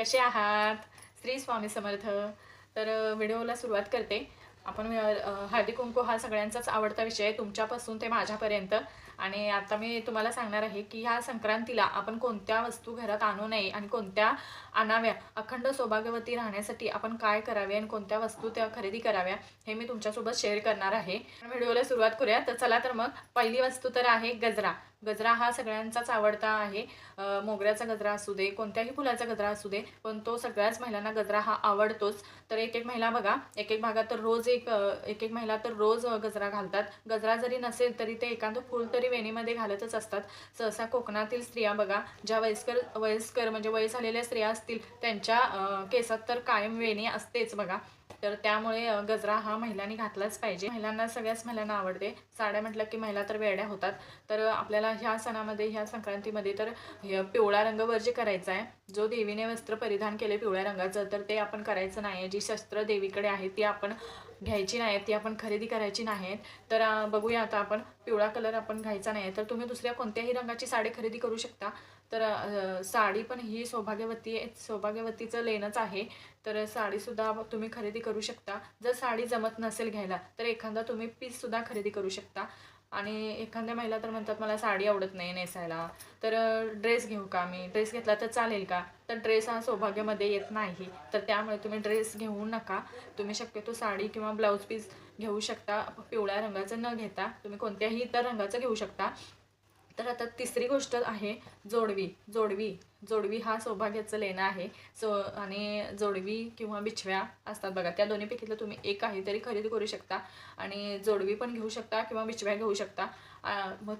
कसे आहात? श्री स्वामी समर्थ. तर व्हिडिओला सुरुवात करते. आपण हळदी कुंकू हा सगळ्यांचाच आवडता विषय आहे, तुमच्यापासून ते माझ्यापर्यंत. आणि आता मी तुम्हाला सांगणार आहे की ह्या संक्रांतीला आपण कोणत्या वस्तू घरात आणू नये आणि कोणत्या आणाव्या, अखंड सौभाग्यवती राहण्यासाठी आपण काय करावे आणि कोणत्या वस्तू त्या खरेदी कराव्या हे मी तुमच्यासोबत शेअर करणार आहे. व्हिडिओला सुरुवात करूया. तर चला तर मग पहिली वस्तू तर आहे गजरा. गजरा हा सगळ्यांचाच आवडता आहे. मोगऱ्याचा गजरा असू दे, कोणत्याही फुलाचा गजरा असू दे, पण तो सगळ्याच महिलांना गजरा हा आवडतोच. तर एक एक महिला बघा, एक एक भागात तर रोज एक एक महिला तर रोज गजरा घालतात. गजरा जरी नसेल तरी ते एखादं फूल तरी वेणीमध्ये घालतच असतात. सहसा कोकणातील स्त्रिया बघा, ज्या वयस्कर म्हणजे वय झालेल्या स्त्रिया असतील त्यांच्या केसात तर कायम वेणी असतेच बघा. तर त्यामुळे गजरा हा महिलांनी घातलाच पाहिजे. महिलांना, सगळ्याच महिलांना आवडते. साड्या म्हटलं की महिला तर वेड्या होतात. तर आपल्याला ह्या सणामध्ये, ह्या संक्रांतीमध्ये तर पिवळा रंग वर्ज करायचा आहे. जो देवीने वस्त्र परिधान केले पिवळ्या रंगाचं, तर ते आपण करायचं नाही. जी शस्त्र देवीकडे आहे ती आपण घ्यायची नाही, ती आपण खरेदी करायची नाहीत. तर बघूया आता आपण पिवळा कलर आपण घ्यायचा नाही. तर तुम्ही दुसऱ्या कोणत्याही रंगाची साडी खरेदी करू शकता. तर साडी पण ही सौभाग्यवतीचं लेणंच आहे. तर साडीसुद्धा तुम्ही खरेदी करू शकता. जर साडी जमत नसेल घ्यायला तर एखादा तुम्ही पीससुद्धा खरेदी करू शकता. आणि एखाद्या महिला तर म्हणतात मला साडी आवडत नाही नेसायला, तर ड्रेस घेऊ का, मी ड्रेस घेतला तर चालेल का? तर ड्रेस हा सौभाग्यामध्ये येत नाही, तर त्यामुळे तुम्ही ड्रेस घेऊ नका. तुम्ही शक्यतो साडी किंवा ब्लाऊज पीस घेऊ शकता. पिवळ्या रंगाचं न घेता तुम्ही कोणत्याही इतर रंगाचं घेऊ शकता. तर आता तिसरी गोष्ट आहे जोडवी हा सौभाग्याचं लेणं आहे. आणि जोडवी किंवा बिछव्या असतात बघा, त्या दोन्हीपैकीतलं तुम्ही एक काहीतरी खरेदी करू शकता. आणि जोडवी पण घेऊ शकता किंवा बिछव्या घेऊ शकता. मग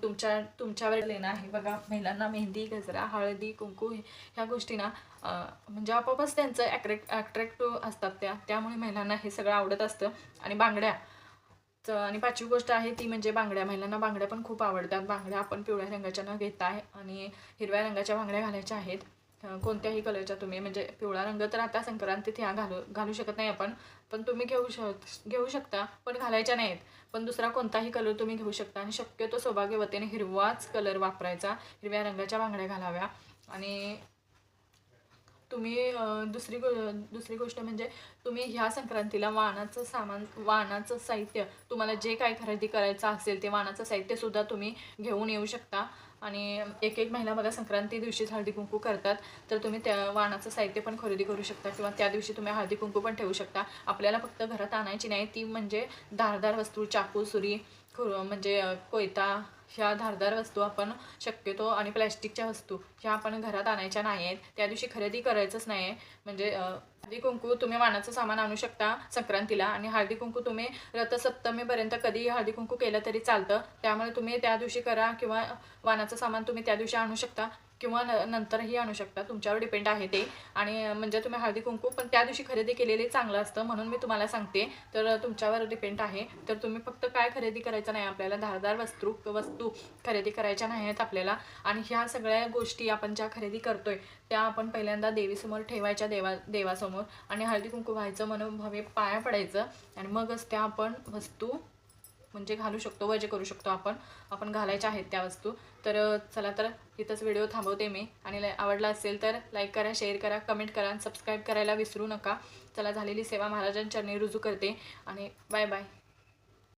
तुमच्यावर लेणं आहे बघा. महिलांना मेहंदी, गजरा, हळदी, कुंकू ह्या गोष्टी ना म्हणजे आपोआपच त्यांचं अट्रॅक्टिव्ह असतात त्यामुळे महिलांना हे सगळं आवडत असतं. आणि बांगड्या. आणि पाचवी गोष्ट आहे ती म्हणजे बांगड्या. महिलांना बांगड्या पण खूप आवडतात. बांगड्या आपण पिवळ्या रंगाच्या न घेता आहे आणि हिरव्या रंगाच्या बांगड्या घालायच्या आहेत. कोणत्याही कलरच्या तुम्ही, म्हणजे पिवळा रंग तर आता संक्रांतीत ह्या घालू शकत नाही आपण, पण तुम्ही घेऊ शकता, पण घालायच्या नाहीत. पण दुसरा कोणताही कलर तुम्ही घेऊ शकता. आणि शक्यतो सौभाग्यवतीने हिरवाच कलर वापरायचा, हिरव्या रंगाच्या बांगड्या घालाव्या. आणि तुम्ही दुसरी गोष्ट म्हणजे तुम्ही ह्या संक्रांतीला वाणाचं साहित्य, तुम्हाला जे काय खरेदी करायचं असेल ते वाणाचं साहित्यसुद्धा तुम्ही घेऊन येऊ शकता. आणि एक एक महिला बघा संक्रांती दिवशीच हळदी कुंकू करतात, तर तुम्ही त्या वाणाचं साहित्य पण खरेदी करू शकता किंवा त्या दिवशी तुम्ही हळदी कुंकू पण ठेवू शकता. आपल्याला फक्त घरात आणायची नाही, ती म्हणजे धारदार वस्तू, चाकू, सुरी, म्हणजे कोयता, ह्या धारदार वस्तू आपण शक्यतो, आणि प्लॅस्टिकच्या वस्तू ह्या आपण घरात आणायच्या नाही आहेत. त्या दिवशी खरेदी करायचंच नाही आहे. म्हणजे हळदी कुंकू तुम्ही वाणाचं सामान आणू शकता संक्रांतीला. आणि हळदी कुंकू तुम्ही रथसप्तमीपर्यंत कधीही हळदी कुंकू केलं तरी चालतं. त्यामुळे तुम्ही त्या दिवशी करा किंवा वाणाचं सामान तुम्ही त्या दिवशी आणू शकता किंवा नंतरही आणू शकता, तुमच्यावर डिपेंड आहे ते. आणि म्हणजे तुम्ही हळदी कुंकू पण त्या दिवशी खरेदी केलेले चांगलं असतं, म्हणून मी तुम्हाला सांगते. तर तुमच्यावर डिपेंड आहे. तर तुम्ही फक्त काय खरेदी करायचं नाही, आपल्याला धारदार वस्तू खरेदी करायच्या नाही आहेत आपल्याला. आणि ह्या सगळ्या गोष्टी आपण ज्या खरेदी करतोय त्या आपण पहिल्यांदा देवीसमोर ठेवायच्या, देवासमोर. आणि हळदी कुंकू व्हायचं, मनोभावे पाया पडायचं. आणि मगच त्या आपण वस्तू म्हणजे घालू शकतो, वजे करू शकतो आपण घालायच्या आहेत त्या वस्तू. तर चला तर इथंच व्हिडिओ थांबवते मी. आणि आवडला असेल तर लाईक करा, शेअर करा, कमेंट करा आणि सबस्क्राईब करायला विसरू नका. चला, झालेली सेवा महाराजांच्या चरणी रुजू करते आणि बाय बाय.